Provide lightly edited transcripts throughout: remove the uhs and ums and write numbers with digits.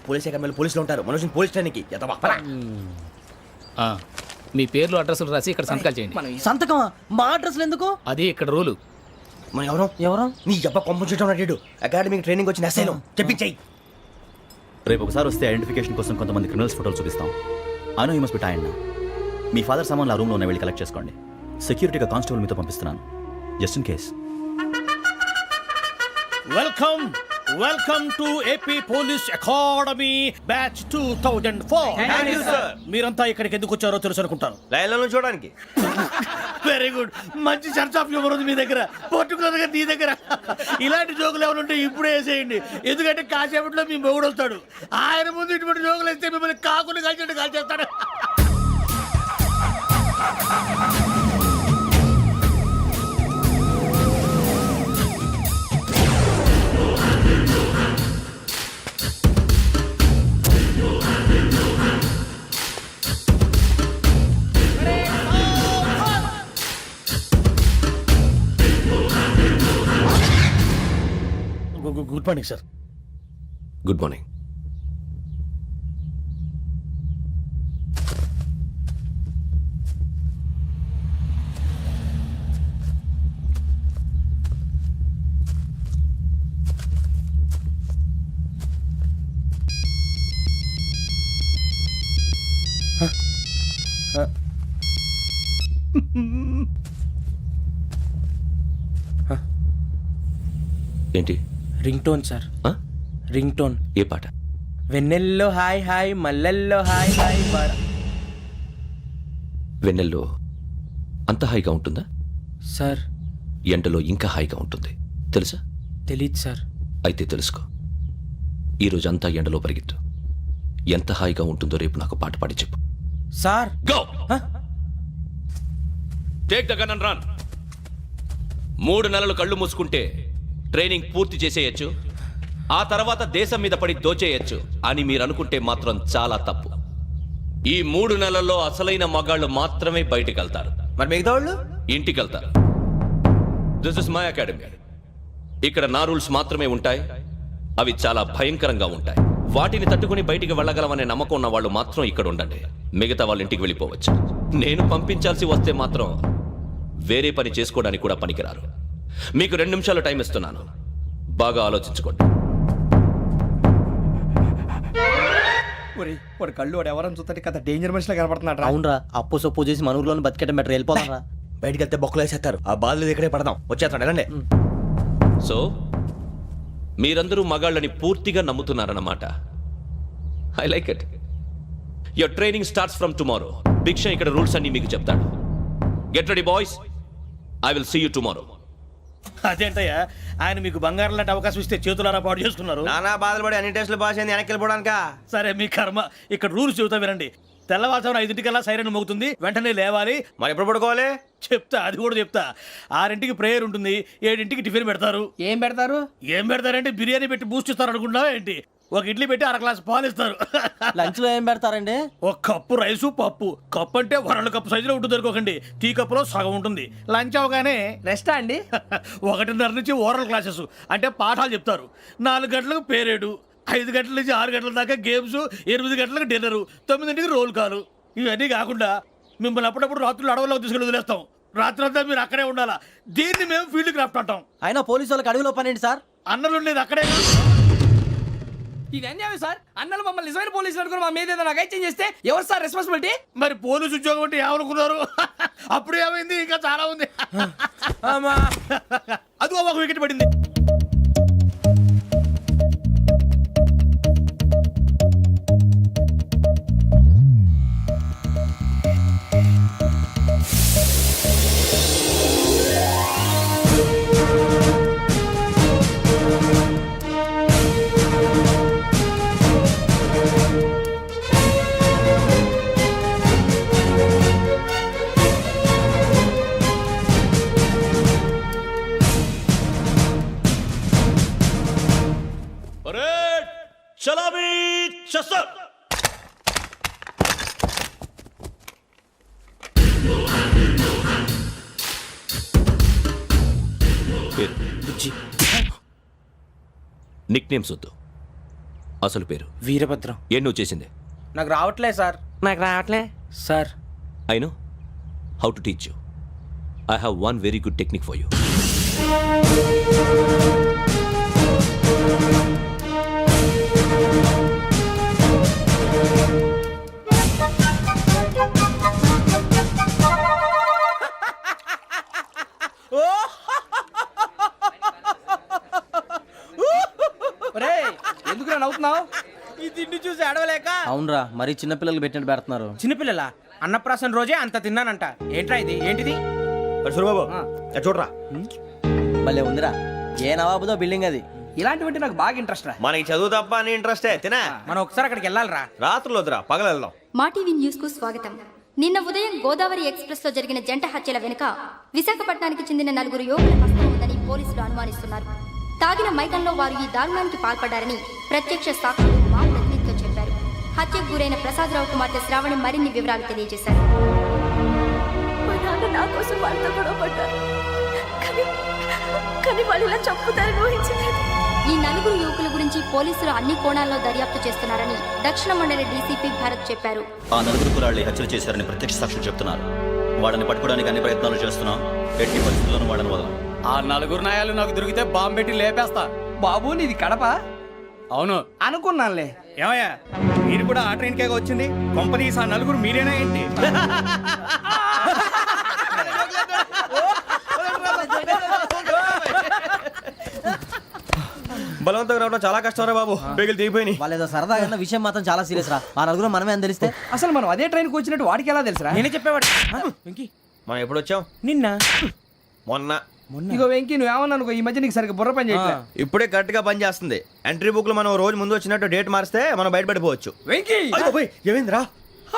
Police అకాడమీలో పోలీసులు ఉంటారు, మనుషులు పోలీస్ ట్రైనింగ్కి మీ పేర్లు అడ్రస్లు రాసి ఇక్కడ సంతకాలు చేయండి. సంతకమా? మా అడ్రస్లు ఎందుకు? అది ఇక్కడ రూలు. మనం ఎవరు నీ అబ్బా పంపించడం అన్నాడు. అకాడమిక్ ట్రైనింగ్ వచ్చిన అసైలం చెప్పించాయి. రేపు ఒకసారి వస్తే ఐడెంటిఫికేషన్ కోసం కొంతమంది క్రిమినల్స్ ఫోటోలు చూపిస్తాం. I know you must be tired now. Me father సామాన్లు ఆ రూమ్లో ఉన్న వెళ్ళి కలెక్ట్ చేసుకోండి. సెక్యూరిటీగా కానిస్టేబుల్ మీతో పంపిస్తున్నాను, just in case. Welcome to AP police academy batch 2004. మీరంతా ఇక్కడికి ఎందుకు వచ్చారో తెలుసు అనుకుంటాను. లైన్లో చూడడానికి. వెరీ గుడ్, మంచి చర్చ్ ఆఫ్ హ్యూమర్ ఉంది మీ దగ్గర, పర్టికులర్ గా నీ దగ్గర. ఇలాంటి జోకులు ఏమైనా ఉంటే ఇప్పుడే వేసేయండి, ఎందుకంటే కాసేపట్లో మీ మొగుడు వస్తాడు. ఆయన ముందు ఇటువంటి జోకులు వేస్తే మిమ్మల్ని కాకుని కాల్చేట్టు కాల్చేస్తాడు. Good morning sir. Good morning. ఏంటి? Ring tone sir, ring tone. ఏ పాట? వెన్నెల్లో హాయ్ హాయ్, మల్లెల్లో హాయ్ హాయ్. వెన్నెల్లో అంత హాయిగా ఉంటుందా సార్? ఎండలో ఇంకా హాయిగా ఉంటుంది తెలుసా? తెలీదు సార్. అయితే తెలుసుకో, ఈరోజు అంతా ఎండలో పరిగెత్తు. ఎంత హాయిగా ఉంటుందో రేపు నాకు పాట పాడి చెప్పు. Sir go take the gun and run. 3 నెలలు కళ్ళు మూసుకుంటే ట్రైనింగ్ పూర్తి చేసేయచ్చు, ఆ తర్వాత దేశం మీద పడి దోచేయచ్చు అని మీరు అనుకుంటే మాత్రం చాలా తప్పు. ఈ 3 నెలల్లో అసలైన మగాళ్ళు మాత్రమే బయటికి వెళ్తారు. మరి మిగతా వాళ్ళు ఇంటికి వెళ్తారు. This is my academy. ఇక్కడ నా రూల్స్ మాత్రమే ఉంటాయి, అవి చాలా భయంకరంగా ఉంటాయి. వాటిని తట్టుకుని బయటికి వెళ్ళగలమనే నమ్మకం ఉన్న వాళ్ళు మాత్రం ఇక్కడ ఉండండి, మిగతా వాళ్ళ ఇంటికి వెళ్ళిపోవచ్చు. నేను పంపించాల్సి వస్తే మాత్రం వేరే పని చేసుకోవడానికి కూడా పనికిరారు. మీకు 2 నిమిషాలు టైం ఇస్తున్నాను, బాగా ఆలోచించుకోండి. వాడు కళ్ళు వాడు ఎవరని చూస్తే కదా డేంజర్ మనిషిలో కనపడుతున్నాడు. అవునరా, అప్పు సొప్పు చేసి మన ఊర్లో బతికేయడం బెటర్. వెళ్ళిపోతారా? బయటికి వెళ్తే బొక్కలు వేసేస్తారు. ఆ బాధలు ఇక్కడే పడదాం. వచ్చేస్తాడు వెళ్ళండి. సో మీరందరూ మగాళ్ళని పూర్తిగా నమ్ముతున్నారన్నమాట. I like it. Your training starts from tomorrow. Bhiksha ఇక్కడ రూల్స్ అన్ని మీకు చెప్తాడు. Get ready boys, I will see you tomorrow. అదేంటయ్యా, ఆయన మీకు బంగారం లాంటి అవకాశం ఇస్తే చేతులారా పాటు చేసుకున్నారు. నానా బాధలు పడి అన్ని టెస్టులు పాస్ అయింది, వెనక్కి వెళ్ళిపోవడానికా? సరే మీ కర్మ. ఇక్కడ రూల్స్ చెబుతా వినండి. తెల్లవారుజామున 5 సైరన్ మోగుతుంది, వెంటనే లేవాలి. మరి ఎప్పుడు పడుకోవాలి? చెప్తా, అది కూడా చెప్తా. 6 ప్రేయర్ ఉంటుంది, 7 టిఫిన్ పెడతారు. ఏం పెడతారు? ఏం పెడతారంటే బిర్యానీ పెట్టి బూస్ట్ ఇస్తారు అనుకుంటున్నావా ఏంటి? 1 ఇడ్లీ పెట్టి 1/2 గ్లాస్ పాలు ఇస్తారు. లంచ్ లో ఏం పెడతారండి? 1 కప్పు రైసు పప్పు. కప్పు అంటే 1/2 కప్పు సైజులో ఉంటుంది అనుకోకండి, టీ కప్పులో సగం ఉంటుంది. లంచ్ అవగానే రెస్టా అండి? 1:30 నుంచి ఓరల్ క్లాసెస్ అంటే పాఠాలు చెప్తారు. 4 గంటలకు పేరేడు, 5 గంటల నుంచి 6 గంటల దాకా గేమ్స్, 8 గంటలకు డిన్నరు, 9 రోల్ కాలు. ఇవన్నీ కాకుండా మిమ్మల్ని అప్పుడప్పుడు రాత్రులు అడవుల్లో తీసుకెళ్ళి వదిలేస్తాం. రాత్రి అంతా మీరు అక్కడే ఉండాలా. దీన్ని మేము ఫీల్డ్ క్రాఫ్ట్ అంటాం. అయినా పోలీసు వాళ్ళకి అడవిలో పని ఏంటి సార్? అన్నలు ఉండేది అక్కడే. ఇది అన్యాయం సార్. అన్నలు మమ్మల్ని నిజమైన పోలీసులు అనుకుని మా మీద ఏదైనా చేంజ్ చేస్తే ఎవరు సార్ రెస్పాన్సిబిలిటీ? మరి పోలీసు ఉద్యోగం అంటే ఏమనుకున్నారు? అప్పుడు ఏమైంది, ఇంకా చాలా ఉంది. అది 1 వికెట్ పడింది. చలాబీ చసర్. నిక్ నేమ్స్ వద్దు, అసలు పేరు వీరభద్రం. ఏం నువ్వు చేసింది? నాకు రావట్లే సార్. నాకు రావట్లే sir. I know how to teach you. I have one very good technique for you. ఎందుకు నవ్వుతున్నావు? ఈ తిండి చూసి అడవలేక. అవునరా మరీ చిన్నపిల్లలు పెట్టినట్టు పెడుతున్నారు. చిన్నపిల్లల అన్నప్రాసన రోజే అంత తిన్నానంట. ఏంట్రా ఇది? ఏంటిది? సూరిబాబు చూడరా భలే ఉందిరా. ఏ నవాబుదో బిల్డింగ్ అది. ఇలాంటివంటే నాకు బాగా ఇంట్రెస్ట్ రా. మనకి చదువు తప్ప అని ఇంట్రెస్టే తినా. మనం ఒకసారి అక్కడికి వెళ్ళాలిరా. రాత్రులు వద్దురా పగలు వెళ్దాం. మా టీవీ న్యూస్ కు స్వాగతం. నిన్న ఉదయం గోదావరి ఎక్స్ప్రెస్ లో జరిగిన జంట హత్యల వెనుక విశాఖపట్నానికి చెందిన 4 యువకుల హస్తం ఉందని పోలీసులు అనుమానిస్తున్నారు. తాగిన మైకంలో వారు ఈ దారుణానికి పాల్పడ్డారని ప్రత్యక్ష సాక్షులు మా ప్రతినిధితో చెప్పారు. హత్యకు గురైన ప్రసాదరావు కుమార్తె శ్రావణి మరిన్ని వివరాలు తెలియజేశారు. మా నాన్న నా కోసం వాళ్ళతో గొడవ పడ్డారు, కానీ వాళ్ళు ఇలా చంపుతారని ఊహించలేదు. ఈ 4 యువకుల గురించి పోలీసులు అన్ని కోణాల్లో దర్యాప్తు చేస్తున్నారని దక్షిణ మండలి డీసీపీ భరత్ చెప్పారు. ఆ 4 కులాళ్ళే హత్యలు చేశారని ప్రత్యక్ష సాక్షులు చెప్తున్నారు. వాళ్ళని పట్టుకోవడానికి అన్ని ప్రయత్నాలు చేస్తున్నాం. ఎట్టి పరిస్థితుల్లోనూ వాళ్ళని వదలం. ఆ 4 నాయాలు నాకు దొరికితే బాంబు పెట్టి లేపేస్తా. బాబు నీది కడప? అవును. అనుకున్నానులే. ఏమయ్యా మీరు కూడా ఆ ట్రైన్కే వచ్చింది? కొంపదీసి ఆ 4 మీరేనా ఏంటి? బలవంతంగా రావడం చాలా కష్టం రా బాబు. బేగులు దిగిపోయినాయి. వాళ్ళేదో సరదాగా విషయం మాత్రం చాలా సీరియస్ రా. ఆ నలుగురు మనమే అని తెలిస్తే అసలు మనం అదే ట్రైన్కి వచ్చినట్టు వాడికి ఎలా తెలుసురా? నేనే చెప్పేవాడు. మనం ఎప్పుడు వచ్చాం? నిన్న మొన్న. ఇగో వెంకీ నువ్వేమన్నా అనుకో, ఈ మధ్య నీకు సరిగ్గా బుర్ర పని చేయట్లే. ఇప్పుడే కరెక్ట్ గా పని చేస్తుంది. ఎంట్రీ బుక్ లో మనం రోజు ముందు వచ్చినట్టు డేట్ మారిస్తే మనం బయటపడిపోవచ్చు. వెంకీ ఏమైందిరా?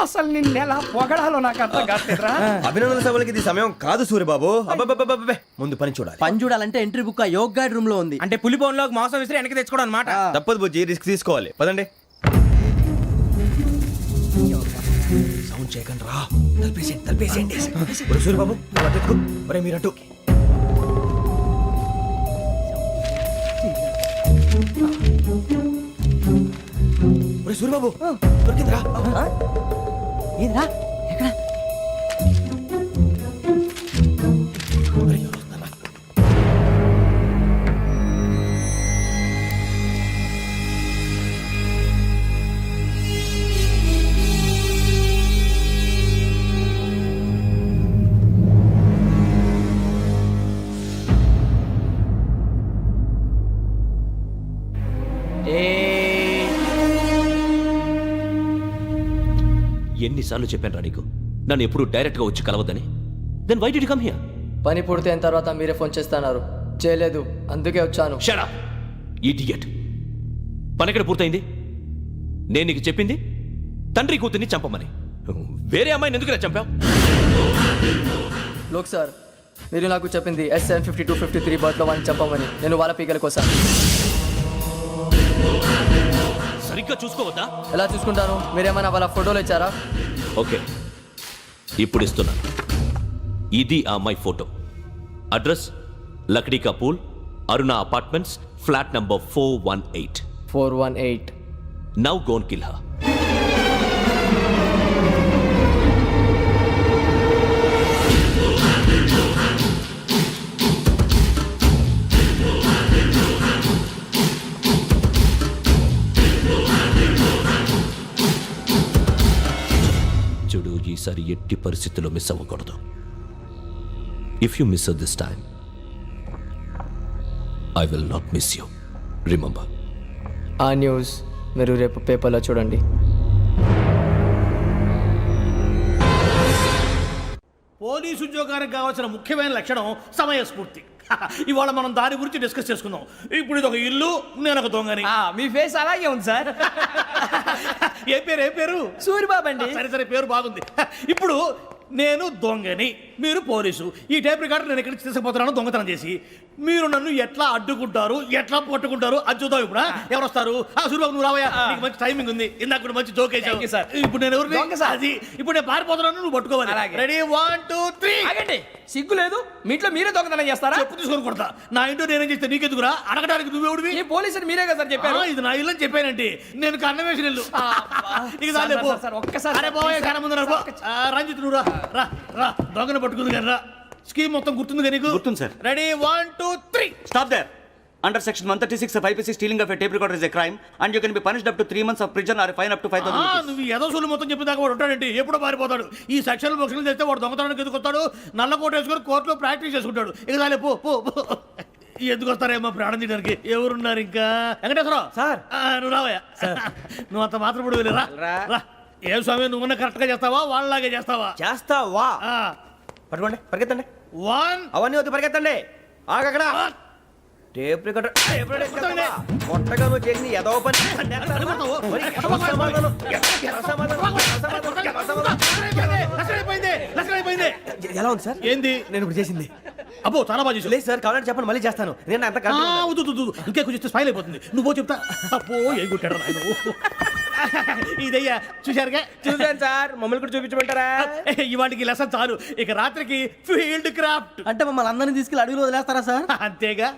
అసలు నిన్న ఎలా పొగడాలో నాకు అర్థం కాట్లేదురా. అభినందన సభలకి ఇది సమయం కాదు సూర్యబాబు. అబ్బబ్బబ్బబ్బబ్బే. ముందు పని చూడాలి. పని చూడాలంటే ఎంట్రీ బుక్ ఆ యోగ్ గైడ్ రూమ్ లో ఉంది. అంటే పులి బోన్లోకి మాంసం విసిరి వెనక్కి తెచ్చుకోవడం అనమాట. తప్పదు బుజ్జి, రిస్క్ తీసుకోవాలి. పదండి. సౌండ్ చేయకండి రా. తలపేసేయండి. సూర్యబాబు మీరట్టు. సూర్యబాబు దొరికిందిరా. ఏంద్రా ఎక్కడ? ఎన్నిసార్లు చెప్పాను రా నీకు నన్ను ఎప్పుడు డైరెక్ట్ గా వచ్చి కలవద్దని? Then why did you come here? పని పూర్తయిన తర్వాత మీరే ఫోన్ చేస్తున్నారు. చేయలేదు, అందుకే వచ్చాను. Shut up idiot. పని ఎక్కడ పూర్తయింది? నేను నీకు చెప్పింది తండ్రి కూతుర్ని చంపమని. వేరే అమ్మాయిని ఎందుకు చంపావు? లోక్ సార్, మీరు నాకు చెప్పింది SN5253 బర్త్లో వాళ్ళని చంపమని. నేను వాళ్ళ పీకల కోసం. సరిగ్గా చూసుకోవద్దా? ఎలా చూసుకుంటాను? మీరేమైనా వాళ్ళ ఫోటోలు ఇచ్చారా? ఓకే, ఇప్పుడు ఇస్తున్నాను. ఇది ఆ అమ్మాయి photo. Address Lakdi pool, Aruna apartments, flat number 418. 418. Now go and kill her. చూడు, ఈసారి ఎట్టి పరిస్థితుల్లో మిస్ అవ్వకూడదు. If you miss this time I will not miss you. Remember. ఆ న్యూస్ మీరు రేపు పేపర్లో చూడండి. పోలీసు ఉద్యోగానికి కావాల్సిన ముఖ్యమైన లక్షణం సమయస్ఫూర్తి. ఇవాళ మనం దాని గురించి డిస్కస్ చేసుకుందాం. ఇప్పుడు ఇది ఒక ఇల్లు, నేను ఒక దొంగని. మీ ఫేస్ అలాగే ఉంది సార్. ఏ పేరు? సూరిబాబు అండి. సరే పేరు బాగుంది. ఇప్పుడు నేను దొంగని, మీరు పోలీసు. ఈ టైప్ రికార్డు నేను ఎక్కడికి తీసుకుపోతున్నాను దొంగతనం చేసి. మీరు నన్ను ఎట్లా అడ్డుకుంటారు, ఎట్లా పట్టుకుంటారు అది చూద్దాం ఇప్పుడు. ఎవరు వస్తారు? సూర్యబాబు నువ్వు రావయ్యా, నీకు మంచి టైమింగ్ ఉంది. ఇందాక కూడా మంచి జోక్ Thank you, sir. వేసావు. ఇప్పుడు నేను ఎవరు? దొంగ, sir. అది ఇప్పుడు నేను పారిపోతున్నాను, నువ్వు పట్టుకోవాలి. అలాగే. రెడీ 1 2 3. ఆగండి, సిగ్గు లేదు? మీ ఇంట్లో మీరే దొంగతనం చేస్తారా? చెప్పు తీసుకొని కొడతా. నా ఇంట్లో నేనేం చేస్తే నీకెందుకురా? అడగడానికి నువ్వెవడివి? ఈ పోలీసులు మీరే కదా సార్ చెప్పారు. ఇది నా ఇల్లు అని చెప్పానంటే నేను కన్నవేసిన ఇల్లు. ఇక చాలే పో. సార్, ఒక్కసారి అరే బాబాయ్ కన్న ముందు రా. రంజిత్ నువ్వు రా రా రా. దొంగను పట్టుకుంది కానీ రా. స్కీమ్ మొత్తం గుర్తుంది కదా నీకు? గుర్తుంది, sir. Ready 1 2 3. Stop there. Under section 136 of IPC, stealing of a tape recorder is a crime and you can be punished up to 3 months of prison or a fine up to 5,000 rupees. నువ్వు ఏదో సొల్లు మొత్తం చెప్పిన దాకా వాడు ఉంటాడండి. ఎప్పుడో పారిపోతాడు. ఈ సెక్షన్ బొక్షన్లు చేస్తే వాడు దొంగతనానికి ఎందుకు వస్తాడు? నల్ల కోట వేసుకొని కోర్టులో ప్రాక్టీస్ చేసుకుంటాడు. ఇక చాలే పో పో పో. ఎందుకు వస్తారేమో ప్రాణం తీయడానికి. ఎవరున్నారు ఇంకా? వెంకటేశ్వరరావు సార్. నువ్వు రావయ్యా. నువ్వు అంత మాత్రం ఇప్పుడు వెళ్ళి రా రా. ఏం స్వామి నువ్వు కరెక్ట్ గా చేస్తావా వాళ్ళలాగే చేస్తావా? చేస్తావా? పట్టుకోండి, పరిగెత్తండి. 1 అవన్నీ వద్దు, పరిగెత్తండి. ఆగక్కడ. టేప్ రికార్డర్ కొత్తగా నువ్వు చేసింది ఏదో పని. ఎలా ఉంది సార్? ఏంది నేను ఇప్పుడు చేసింది? అబ్బో చాలా బాగా చేసావు. లేదు సార్, కావాలంటే చెప్పండి, మళ్ళీ చేస్తాను. నేను అంత ఇంకే కొంచెం స్మైల్ అయిపోతుంది. నువ్వు చెప్తా. అబ్బో ఏ గుట్టాడు ఆయన. ఇదయ్యా చూశారుగా? చూసాను సార్, మమ్మల్ని కూడా చూపించమంటారా? ఇవాటికి లెసన్ చాలు. ఇక రాత్రికి ఫీల్డ్ క్రాఫ్ట్. అంటే మమ్మల్ని అందరినీ తీసుకెళ్ళి అడుగులో వదిలేస్తారా సార్? అంతేగా.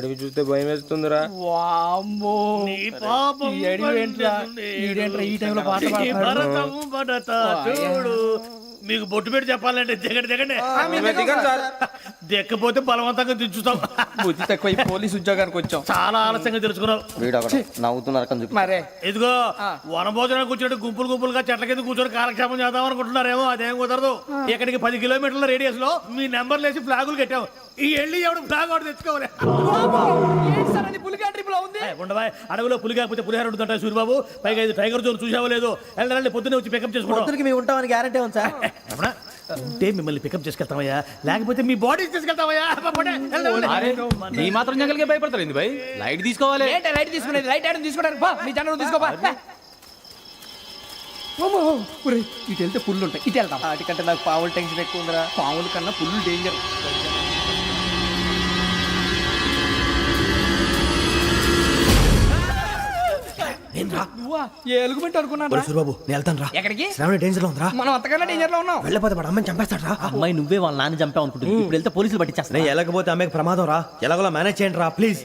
అడవి చూస్తే భయం వేస్తుందిరా. వామ్మో, నీ పాపం ఈ అడవి ఏంట్రా? ఈడేంట్రా ఈ టైంలో పాట నీ పాడుతున్నాడు? భరతం భరత చూడు. మీకు బొట్టు పెట్టి చెప్పాలంటే దిగండి దిగండి. దిగండి సార్. దిక్కపోతే బలవంతంగా దించుతాం. బుద్ధి తక్కువ, ఈ పోలీస్ ఉద్యోగానికి వచ్చాం. చాలా ఆలస్యంగా తెలుసుకున్నావు. నవ్వుతున్నారు. మరే ఇదిగో వనభోజనానికి కూర్చోటి గుంపులు గుంపులుగా చెట్ల కింద కూర్చొని కాలక్షేపం చేద్దాం అనుకుంటున్నారేమో. అదేం కుదరదు. ఇక్కడికి 10 కిలోమీటర్ల రేడియస్ లో మీ నెంబర్లు వేసి ఫ్లాగులు కట్టాం. ఈ వెళ్ళి ఎవడు ఫ్లాగ్ ఒకటి తెచ్చుకోవాలి. ఏంటి సార్ అది పులిగా ట్రిప్ లో ఉంది? ఉండవా అడవిలో పులి కాకపోతే పులిహార ఉంటుంటాయి సూర్యబాబు. పైగా ఇది టైగర్ జోన్ చూసావో లేదో. వెళ్ళాలి పొద్దున్నే వచ్చి పికప్ చేసుకుంటాం. మేము ఉంటామని గ్యారంటీ ఉంది సార్. ఉంటే మిమ్మల్ని పికప్ చేసుకెళ్తామయ్యా, లేకపోతే మీ బాడీ తీసుకెళ్తామయ్యా. నీ మాత్రం జంగల్కే భయపడతారు ఏంది భయ్? లైట్ తీసుకోవాలి. ఏంటి లైట్ తీసుకునేది? లైట్ ఆడని తీసుకోవడానికి బా, మీ జనం తీసుకోబా. ఇటు వెళ్తే పుల్లు ఉంటాయి, ఇటు వెళ్తాం. వాటికంటే నాకు పావులు టెన్షన్ ఎక్కువ ఉందిరా. పాముల కన్నా పుల్లు డేంజర్. నువ్వా? ఏ ఎలుగుబెట్టి అనుకున్నాను. సూర్యబాబు నేను వెళ్తాను రా. ఎక్కడికి? శ్రావణి డేంజర్ లో ఉందిరా. మనం అంతకన్నా డేంజర్ లో ఉన్నాం. వెళ్ళపోతే వాడు అమ్మని చంపేస్తాడు రా. అమ్మాయి నువ్వే వాళ్ళ నాన్న చంపావు అనుకుంటుంది. ఇప్పుడు వెళ్తే పోలీసులు పట్టించేస్తా. నేను వెళ్ళకపోతే అమ్మాయికి ప్రమాదం రా. ఎలాగోలా మేనేజ్ చేయండి రా ప్లీజ్.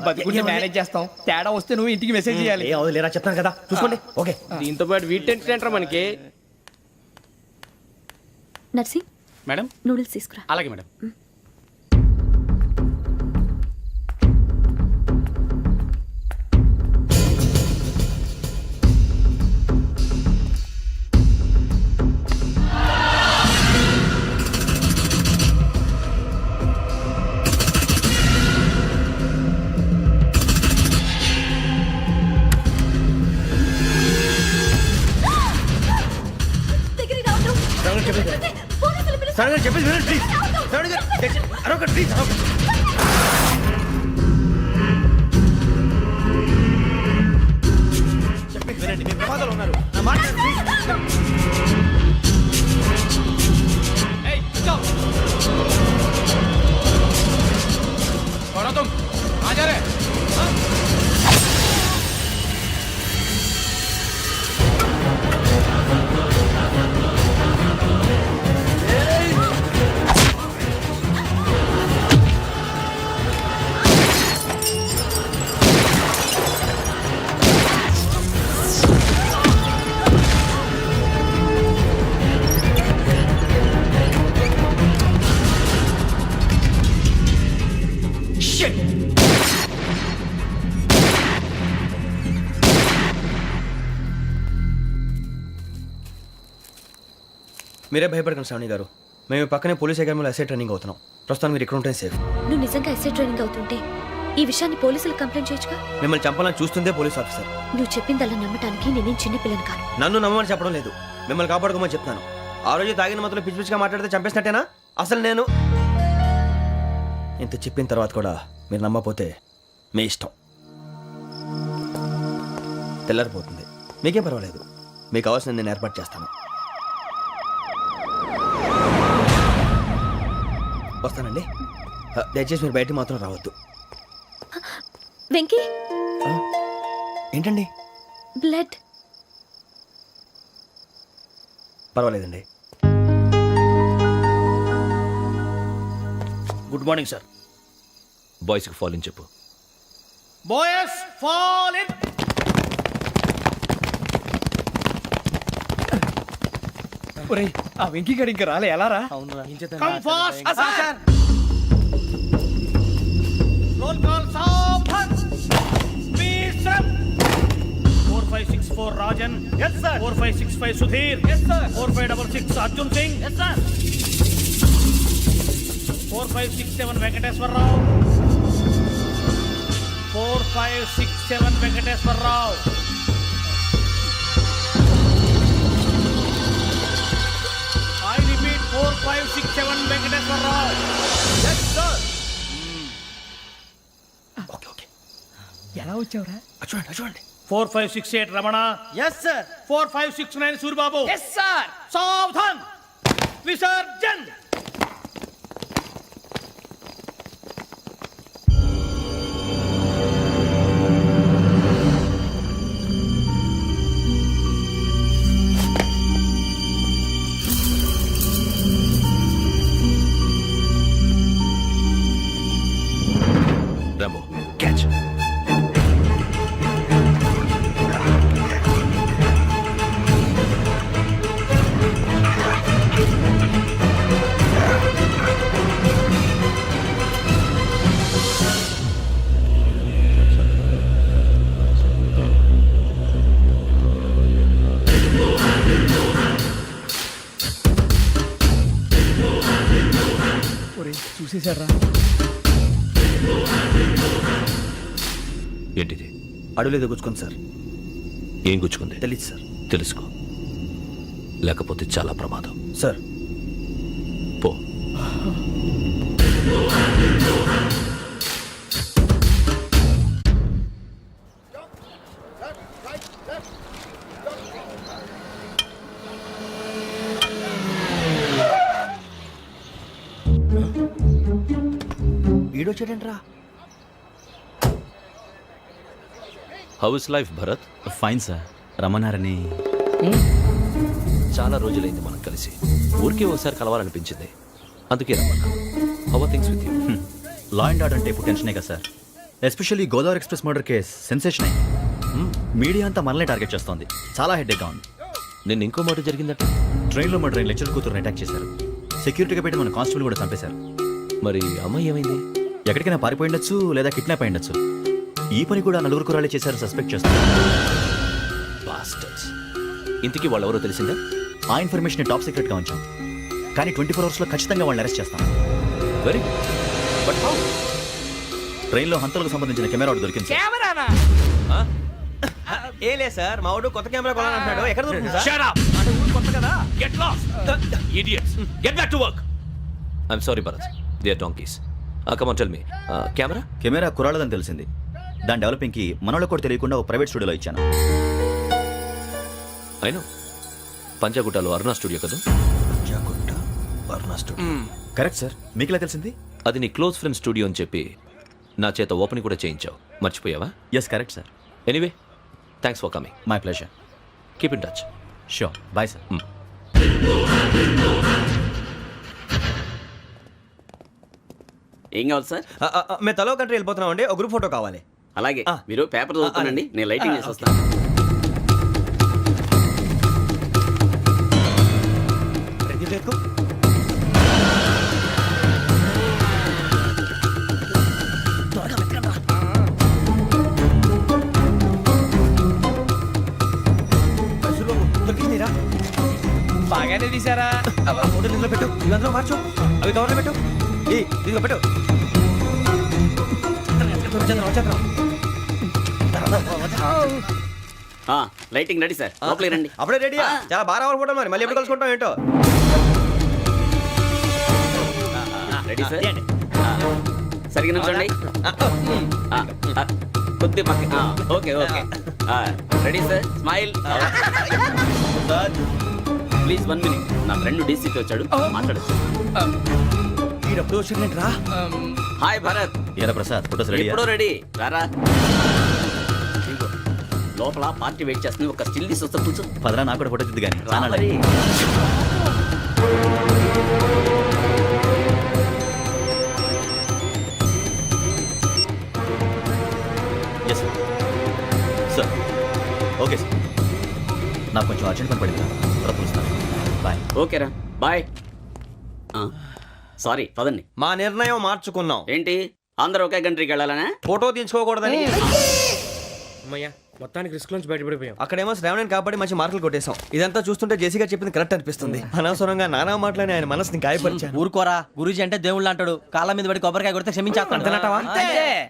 బతుకుంటే మేనేజ్ చేస్తాం. తేడా వస్తే నువ్వు ఇంటికి మెసేజ్ చేయాలి. ఏ అవలేరా చెప్తాను కదా, చూసుకోండి. ఓకే. దీంతో పాటు వీటి టెన్షన్ ఏంట్రా మనకి? నర్సి, మేడం నూడిల్స్ తీసుకురా. అలాగే మేడం. దగ్గరికి రావద్దు. పోలీసులు పిలుస్తారు. సడన్గా చెప్పేసి వినండి ప్లీజ్. సడన్గా అరొకటి ప్లీజ్. చెప్పేసి వినండి, మీరు ప్రమాదాలు ఉన్నారు. నా మాట వినండి, ప్లీజ్. ఏయ్ चुप करो तुम आ जा रहे మీరే భయపడకండి శ్రావణి గారు. మేము పక్కనే పోలీస్ అకాడమీలో ఎస్ఐ ట్రైనింగ్ అవుతున్నాం. ప్రస్తుతం మీరు ఇక్కడ ఉంటే సేఫ్. నువ్వు నిజంగా ఎస్ఐ ట్రైనింగ్ అవుతుంటే ఈ విషయాన్ని పోలీసులకు కంప్లైంట్ చేయొచ్చుగా. మిమ్మల్ని చంపాలని చూస్తుందే పోలీస్ ఆఫీసర్. నువ్వు చెప్పిందల్లా నమ్మటానికి నేనేం చిన్నపిల్లని కాను. నన్ను నమ్మమని చెప్పడం లేదు, మిమ్మల్ని కాపాడుకోమని చెప్తున్నాను. ఆ రోజు తాగిన మొదలు పిచ్చి పిచ్చిగా మాట్లాడితే చంపేసినట్టేనా? అసలు నేను ఇంత చెప్పిన తర్వాత కూడా మీరు నమ్మపోతే మీ ఇష్టం. తెల్లారిపోతుంది, మీకేం పర్వాలేదు. మీకు కావాల్సింది నేను ఏర్పాటు చేస్తాను. వస్తానండి. దయచేసి మీరు బయటికి మాత్రం రావద్దు. వెంకీ, ఏంటండి? బ్లడ్. పర్వాలేదండి. Good morning sir. బాయ్స్కి ఫాల్ ఇన్ చెప్పు. Boys fall in. ఒరేయ్, ఆ వెంకీ గడి ఇంకా రాలే, ఎలా రా? Come fast sir. Roll call సావధాన్. Speed step. 4564 Rajan. yes sir. 4565 Sudheer. yes sir. 4566 Arjun Singh. yes sir. 4567 Venkateswara Rao. 4567 Venkateswara Rao. I repeat 4567 Venkateswara Rao. yes sir. Okay okay, ఎలా వచ్చావురా? చూడండి చూడండి. 4568 రమణ. Yes sir. 4569 సూరిబాబు. ఎస్ సార్. సావధాన్. విసర్జన్. Rambo catch. ఒరేయ్, చూసేశారా? ఏంటిది? అడవిలో దిగుచ్చుకోండి సార్. ఏం గుచ్చుకుంది? తెలీదు సార్. తెలుసుకో, లేకపోతే చాలా ప్రమాదం. సార్ పో. ఈడొచ్చాడంట్రా. How is life Bharat? Fine sir. రమ్మన్నారని. చాలా రోజులైంది మనం కలిసి. ఊరికే ఒకసారి కలవాలనిపించింది, అందుకే రమ్మన్నా. How are things with you? Law and order అంటే ఇప్పుడు టెన్షనే కదా sir. Especially Godavari express murder case sensation అయింది. మీడియా అంతా మనల్ని టార్గెట్ చేస్తోంది. చాలా హెడ్ఏక్గా ఉంది. నిన్న ఇంకో మాట జరిగిందట. ట్రైన్లో మా ట్రైన్ లెక్చర్ కూతురుని అటాక్ చేశారు. సెక్యూరిటీగా పెట్టి మన కానిస్టేబుల్ కూడా చంపేశారు. మరి అమ్మాయి ఏమైంది? ఎక్కడికైనా పారిపోయి ఉండొచ్చు, లేదా కిడ్నాప్ అయి ఉండొచ్చు. ఈ పని కూడా నలుగురు కురాలే చేశారు సస్పెక్ట్ చేస్తారు. బాస్టర్స్. ఇంతకీ వాళ్ళెవరో తెలిసిందా? ఆ ఇన్ఫర్మేషన్ టాప్ సీక్రెట్గా ఉంచాం, కానీ 24 అవర్స్లో ఖచ్చితంగా వాళ్ళని అరెస్ట్ చేస్తాం. Very good. But how? ట్రైన్లో హంతలకు సంబంధించిన కెమెరా ఒకటి దొరికింది సార్. కెమెరానా? ఏ లే సార్, మా వాడు కొత్త కెమెరా కొనాలంటున్నాడు. ఎక్కడ దొరుకుతుంది సార్? Shut up! కొత్త కదా. Get lost. Idiots. Get back to work. I'm sorry, Bharat. They are donkeys. Come on, tell me. Camera? Camera కురాలదని తెలిసింది. దాని డెవలపింగ్కి మనోళ్ళకి కూడా తెలియకుండా ఒక ప్రైవేట్ స్టూడియోలో ఇచ్చాను. I know. పంజాగుట్టలో అరుణ స్టూడియో కదా? పంజాగుట్ట వర్ణ స్టూడియో. Correct sir. మీకు ఇలా తెలిసింది? అది నీ క్లోజ్ ఫ్రెండ్ స్టూడియో అని చెప్పి నా చేత ఓపెనింగ్ కూడా చేయించావు. మర్చిపోయావా? Yes correct sir. Anyway, thanks for coming. My pleasure. Keep in touch. Sure. Bye sir. ఏం కావాలి సార్? మేము తలో కంట్రీ వెళ్ళిపోతున్నాం అండి. ఒక గ్రూప్ ఫోటో కావాలి. అలాగే, మీరు పేపర్ చదువుతానండి, నేను లైటింగ్ చేసి వస్తాను. బాగానే తీసారా? ఫోటో పెట్టు. ఇవందరూ అవి కవర్లో పెట్టు. ఇదిగో పెట్టు. వచ్చేద్దాం. లైటింగ్ రెడీ సార్, లోపలికి రండి. అప్పుడే రెడీయా? చాలా బాగా రావాలి ఫోటో మరి. మళ్ళీ ఎప్పుడు కలుసుకుంటాం ఏంటో. Ready sir. సరిగ్గా నుంచోండి. కొద్ది పక్క. Okay okay. Ready sir, smile. Please 1 minute. నా ఫ్రెండ్ డీసీకి వచ్చాడు, మాట్లాడచ్చు. ఈడప్పుడు వచ్చిందంటరా. హాయ్ భరత్. ఏరా ప్రసాద్, ఫోటోస్ రెడీ? ఎప్పుడో రెడీ. రారా. ఇదిగో, లోపల పార్టీ వెయిట్ చేస్తుంది. ఒక స్టిల్ తీసి వస్తా, కూర్చో. పదరా, నాకు కూడా ఫోటో తిద్దు కానీ. రా మరి. Yes sir. Sir okay sir. నాకు కొంచెం అర్జెంట్ పని పడింది, తర్వాత పిలుస్తాను. బాయ్. ఓకేరా, బాయ్. సారీ, పదండి. మా నిర్ణయం మార్చుకున్నాం. ఏంటి, అందరూ ఒకే కంట్రీకి వెళ్ళాలనే? ఫోటో తీసుకోకూడదని. అమ్మయ్యా, మొత్తానికి రిస్క్ నుంచి బయటపడిపోయాం. అక్కడేమో శ్రావణిని కాబట్టి మంచి మార్కులు కొట్టేశాం. ఇదంతా చూస్తుంటే జేసీగా చెప్పింది కరెక్ట్ అనిపిస్తుంది. అనవసరంగా నానా మాటలని ఆయన మనసుని గాయపరిచాను. ఊరుకోరా, గురూజీ అంటే దేవుళ్ళు అంటాడు. కాళ్ళ మీద పడి కొబ్బరికాయ కొడితే క్షమించేస్తానంటావా?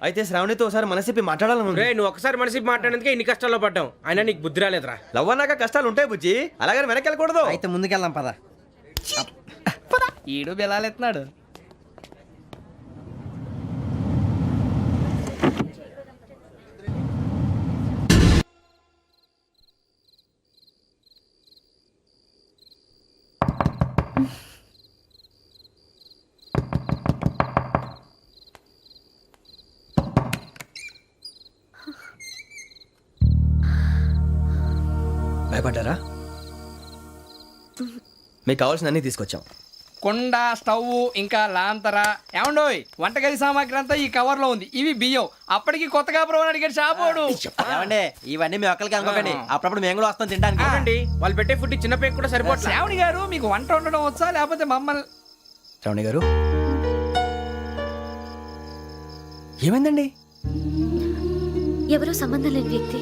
అయితే శ్రావణితో ఒకసారి మనసిప్పి మాట్లాడాలను. రే, నువ్వు ఒకసారి మనిషి మాట్లాడేందుకే ఇన్ని కష్టాల్లో పడ్డాం. అయినా నీకు బుద్ధి రాలేదురా. లవ్ అన్నాక కష్టాలు ఉంటాయి బుజ్జి, అలాగని వెనక్కి వెళ్ళకూడదు. అయితే ముందుకెళ్దాం పద. ఈడు బెలాలెత్తున్నాడు. భయపడ్డారా? మీకు కావాల్సిన అన్ని తీసుకొచ్చాం. కుండ, స్టవ్, ఇంకా లాంతర. ఏమండోయ్, వంటగది సామాగ్రి అంతా ఈ కవర్ లో ఉంది. ఇవి బియ్యం. అప్పటికి కొత్తగా బ్రౌన్ అడిగాడు షాపోడు. ఏమండి, ఇవన్నీ మీ ఒక్కరికి అనుకోకండి. అప్పుడప్పుడు మేము కూడా వస్తాం తినడానికి. వాళ్ళు పెట్టే ఫుడ్ చిన్న పేక్ కూడా సరిపోతుంది. శ్రావణి గారు, మీకు వంట వండడం వచ్చా, లేకపోతే మమ్మల్ని? శ్రావణి గారు, ఏమైందండి? ఎవరో సంబంధం లేని వ్యక్తి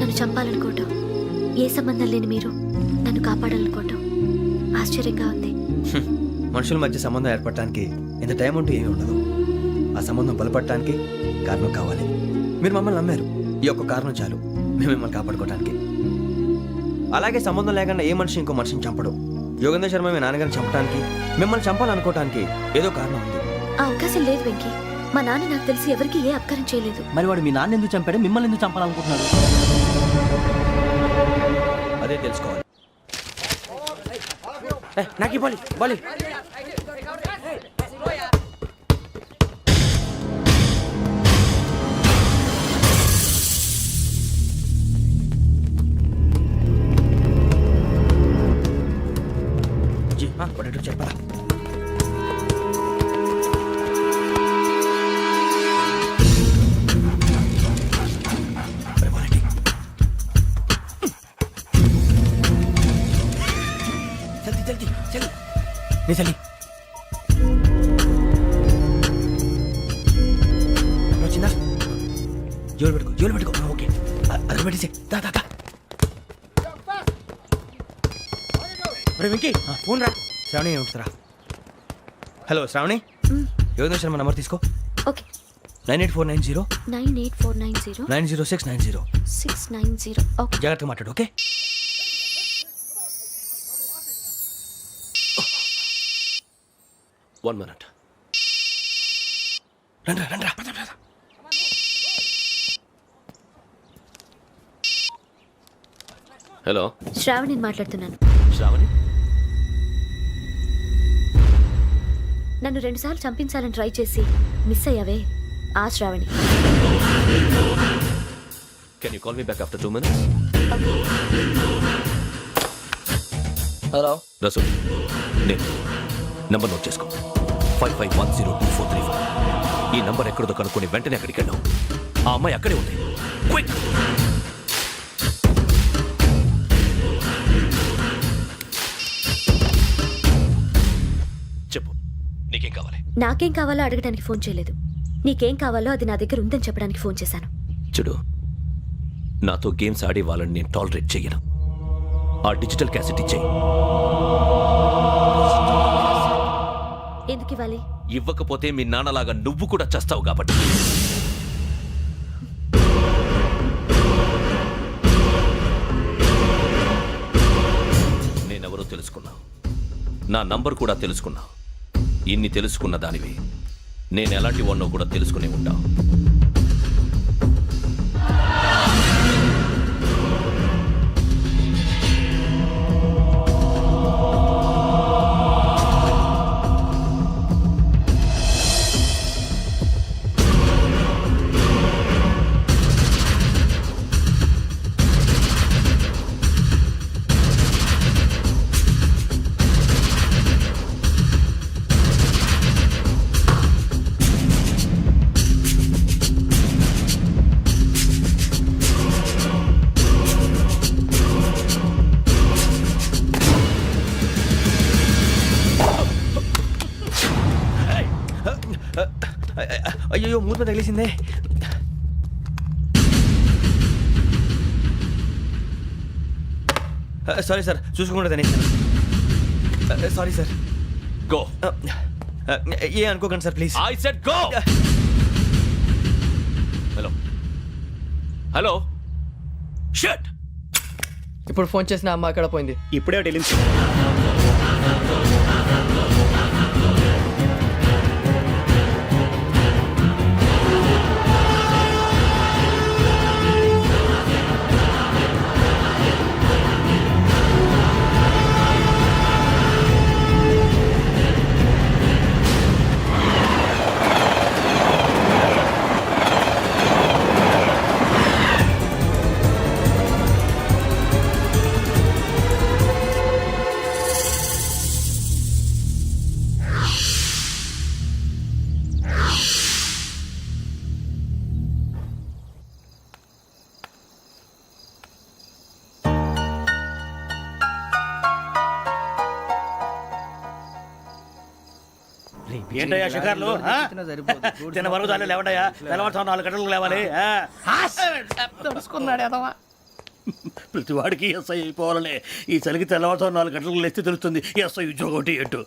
నన్ను చంపాలనుకోవటం, ఏ సంబంధం లేని మీరు నన్ను కాపాడాలనుకోవటం ఆశ్చర్యంగా ఉంది. మనుషుల మధ్య సంబంధం ఏర్పడటానికి ఇంత టైం ఉంటూ ఏమీ ఉండదు. ఆ సంబంధం బలపడటానికి కారణం కావాలి. మీరు మమ్మల్ని నమ్మారు, ఈ ఒక్క కారణం చాలు మేము మిమ్మల్ని కాపాడుకోవడానికి. అలాగే సంబంధం లేకుండా ఏ మనిషి ఇంకో మనిషిని చంపడు. యోగేంద్ర శర్మ మీ నాన్నగారిని చంపడానికి, మిమ్మల్ని చంపాలనుకోవటానికి ఏదో కారణం ఉంది. ఆ అవకాశం లేదు వెంకీ. మా నాన్న నాకు తెలిసి ఎవరికి ఏ అపకారం చేయలేదు. మరి వాడు మీ నాన్న ఎందుకు చంపాడు, మిమ్మల్ని ఎందుకు చంపాలనుకుంటున్నాడు? అదే తెలుసుకోవాలి. నాకు బాలి బాలి. చెప్పరా? नहीं चली चिन्ना जोल पेटको ओके अरे बेटी से दा दा दा अरे వెంకీ ఫోన్ రా. శ్రావణి ఉంటురా. హలో శ్రావణి, యోగేంద్ర శర్మ నంబర్ తీసుకో. ఓకే. 98490 98490 90690. 690. ఓకే. జాగ్రత్తగా మాట్లాడు. ఓకే. One minute. రండ్రా రండ్రా. హలో, శ్రావణిని మాట్లాడుతున్నాను. శ్రావణి. నన్ను 2 సార్లు చంపించాలని ట్రై చేసి మిస్ అయ్యావే, ఆ Shravani. Can you call me back after 2 minutes? Hello Rasu, నేను నంబర్ నోట్ చేసుకో. 55102435. ఈ నంబర్ ఎక్కడదో కనుక్కొని వెంటనే అక్కడికి వెళ్ళాం. ఆ అమ్మాయి అక్కడే ఉంది. క్విక్. చెప్పు, నీకేం కావాలి? నాకేం కావాలో అడగడానికి ఫోన్ చేయలేదు. నీకేం కావాలో అది నా దగ్గర ఉందని చెప్పడానికి ఫోన్ చేశాను. చూడు, నాతో గేమ్స్ ఆడే వాళ్ళని నేను టాలరేట్ చెయ్యను. ఆ డిజిటల్ క్యాసెట్ ఇచ్చేయి. ఎందుకు ఇవ్వాలి? ఇవ్వకపోతే మీ నాన్నలాగా నువ్వు కూడా చస్తావు కాబట్టి. నేనెవరో తెలుసుకున్నావు, నా నంబర్ కూడా తెలుసుకున్నావు. ఇన్ని తెలుసుకున్న దానివి నేను ఎలాంటి వాడినో కూడా తెలుసుకునే ఉంటావు. అయ్యో మూత తగిలేసిందే. సారీ సార్, చూసుకోకుండా తినేసాను. Sorry sir. గో. ఏ అనుకోకండి sir please. I said go. Hello hello shut. ఇప్పుడు ఫోన్ చేసిన అమ్మ అక్కడ పోయింది. ఇప్పుడే డెలివరీ. ఏంటయ్యా షికార్లు? తిన్న వరకు చాలు లేవండయ్యా. తెల్లవారుతాం 4 గంటలకు లేవాలి. తెలుసుకున్నాడు ఎదవా. ప్రతి వాడికి ఎస్ఐ అయిపోవాలనే. ఈ చలికి తెల్లవారుతాం 4 గంటలకు లేస్తే తెలుస్తుంది ఎస్ఐ ఉద్యోగం ఒకటి ఏంటో.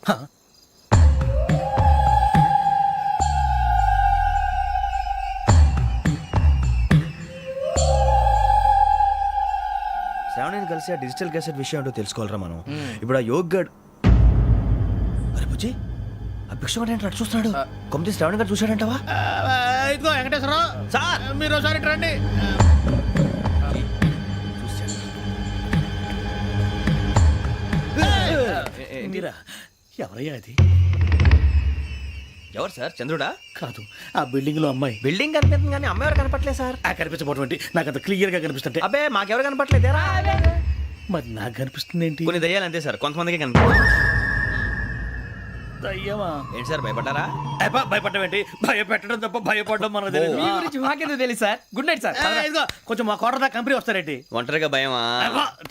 శ్రావణిని కలిసి ఆ డిజిటల్ క్యాసెట్ విషయం ఏంటో తెలుసుకోవాలరా మనం. ఇప్పుడు ఆ యోగ్ గడ్. అరే బుజ్జి, ఆ భిక్షం ఏంటి అటు చూస్తున్నాడు? కొమ్మతి శ్రావణి గారు చూశాడంటవా? ఇదిగో వెంకటేశ్వరరావు సార్, మీరు ఒకసారి రండి. మీరా? ఎవరయ్యా అది? ఎవరు సార్? చంద్రుడా? కాదు, ఆ బిల్డింగ్ లో అమ్మాయి. బిల్డింగ్ కనిపిస్తుంది కానీ అమ్మ ఎవరు కనపట్లేదు సార్. కనిపించబోటువంటి నాకు అంత క్లియర్ గా కనిపిస్తుంటే. అబ్బే మాకెవరు కనపట్లేదేరా? మరి నాకు కనిపిస్తుంది ఏంటి? కొన్ని దయ్యాలు అంతే సార్, కొంతమందికి కనిపి. దయ్యమా? ఏంటి సార్ భయపడ్డారా? భయపడడం ఏంటి? భయపెట్టడం తప్ప భయపడడం మనకు తెలియదు. మీ గురించి మాకెందుకు తెలుసు సార్. Good night sir. ఇదిగో కొంచెం మా కోట దాకా కంపెనీ వస్తారేంటి? ఒంటరిగా భయమా?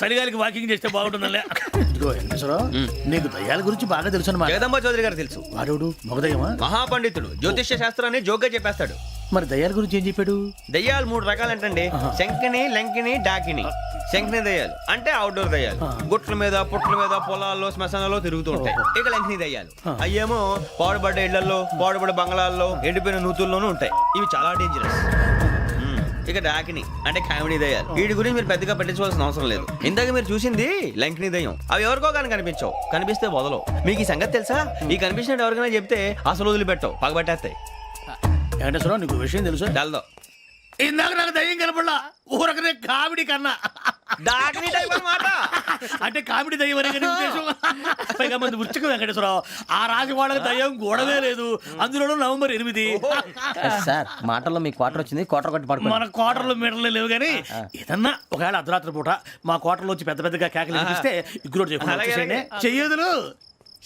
చలిగాలికి వాకింగ్ చేస్తే బాగుంటుందిలే. ఇదిగో వెంకటేశ్వరరావు, నీకు దయ్యాల గురించి బాగా తెలుసు అన్నమాట. జగదంబ చౌదరి గారు తెలుసు. వాడు మగదయ్యమా? మహాపండితుడు, జ్యోతిష్య శాస్త్రాన్ని జోగ్గా చెప్పేస్తాడు. మరి దయ్యాల గురించి ఏం చెప్పాడు? దయ్యాలు 3 రకాలంటండి. శంకిని, లంకిని, డాకిని. శంకిని దయ్యాలు అంటే అవుట్డోర్ దయ్యాలు, గుట్ల మీద పుట్ల మీద పొలాల్లో శ్మశానాల్లో తిరుగుతూ ఉంటాయి. ఇక లంకిని దయ్యాలు అయ్యేమో పాడుబడ్డ ఇళ్లలో, పాడుబడ్డ బంగ్లాల్లో, ఎండిపోయిన నూతుల్లోనూ ఉంటాయి. ఇవి చాలా డేంజరస్. ఇక డాకిని అంటే కామెడీ దయ్యాలు. వీటి గురించి మీరు పెద్దగా పట్టించుకోవాల్సిన అవసరం లేదు. ఇందాక మీరు చూసింది లంకిని దయ్యం. అవి ఎవరికో కానీ కనిపించవు, కనిపిస్తే వదలవు. మీకు ఈ సంగతి తెలుసా? ఈ కనిపించినట్టు ఎవరికైనా చెప్తే అసలు వదిలిపెట్టవు, పగబట్టేస్తాయి. వెంకటేశ్వరరావు, నీకు విషయం తెలుసా? డల్దో. ఇందాక నాకు దయ్యం కనపడలా, ఊరకనే కామెడీ కన్నా. డాకిని టైప్ అన్నమాట. అంటే కామెడీ దయ్యం అనే కదా ఉద్దేశం. పైగా మంది ఉచ్చకం వెంకటేశ్వరరావు. ఆ రాజు వాళ్ళకి దయ్యం గొడవే లేదు. అందులోనూ నవంబర్ 8. సార్ మాటల్లో మీ క్వార్టర్ వచ్చింది, క్వార్టర్ కొట్టి పడుకో. మన క్వార్టర్లో మీటర్లు లేవు కానీ ఏదన్నా ఒకవేళ అర్ధరాత్రి పూట మా క్వార్టర్లో వచ్చి పెద్ద పెద్దగా కేకలు వినిపిస్తే ఇగ్గురు చెయ్యదులు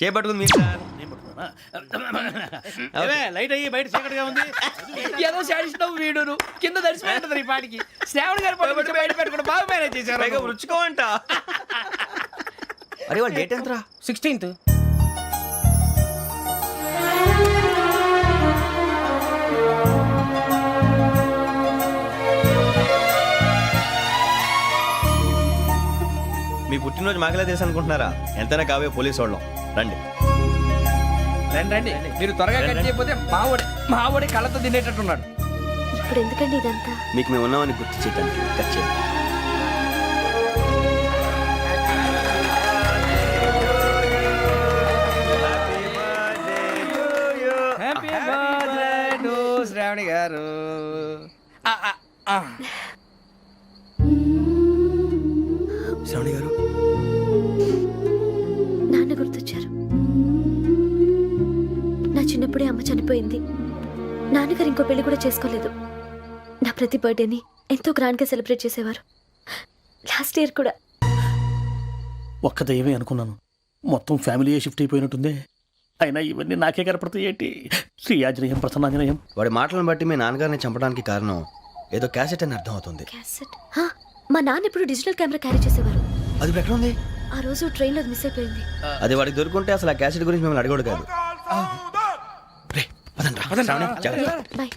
చేపట్టుకుంది మీరు సార్. లైట్ అయ్యి బయట చీకటిగా ఉంది. ఏదో శాడిస్తావు వీడును కింద దర్శనం ఈ పాటికి. శ్రావణ్ గారు పట్టుబట్టి బయట పెట్టుకుని బాగా మేనేజ్ చేశారు. పైగా రుచుకోవంట. అరే వాళ్ళ డేట్ ఎంతరా? 16th. మీ పుట్టినరోజు మాకలే తెలుసు అనుకుంటున్నారా? ఎంతైనా కావే పోలీసు వాళ్ళం. రండి. రండి రండి, మీరు త్వరగా కట్ చేయకపోతే మావడి కళ్ళతో తినేటట్టున్నాడు. ఇప్పుడు ఎందుకండి ఇదంతా? మీకు మేము ఉన్నామని గుర్తు చేయడానికి కట్ చేయండి. హ్యాపీ బర్త్డే టు శ్రావణి గారు. శ్రావణి గారు, నాన్న గుర్తొచ్చారు. నా చిన్నప్పుడే అమ్మ చనిపోయింది. నాన్నగారు ఇంకో పెళ్లి కూడా చేసుకోలేదు. నా ప్రతి బర్త్డేని ఎంతో గ్రాండ్గా సెలబ్రేట్ చేసేవారు. లాస్ట్ ఇయర్ కూడా. ఒక్క దయ్యమే అనుకున్నాను, మొత్తం ఫ్యామిలీ షిఫ్ట్ అయిపోయినట్టుందే. అయినా ఇవన్నీ నాకే కనపడతాయి ఏంటి? శ్రీ ఆంజనేయం ప్రసన్నాంజనేయం. వాడి మాటలను బట్టి మీ నాన్నగారిని చంపడానికి కారణం ఏదో క్యాసెట్ అని అర్థం అవుతుంది. క్యాసెట్? మా నాన్న ఇప్పుడు డిజిటల్ కెమెరా క్యారీ చేసేవారు. అది ఇప్పుడు ఎక్కడ ఉంది? ఆ రోజు ట్రైన్లో మిస్ అయిపోయింది. అది వాడికి దొరుకుంటే అసలు ఆ క్యాసెట్ గురించి మిమ్మల్ని అడగడు కాదు. రే, పదండ్రా. శ్రావణి, జాగ్రత్త. బాయ్.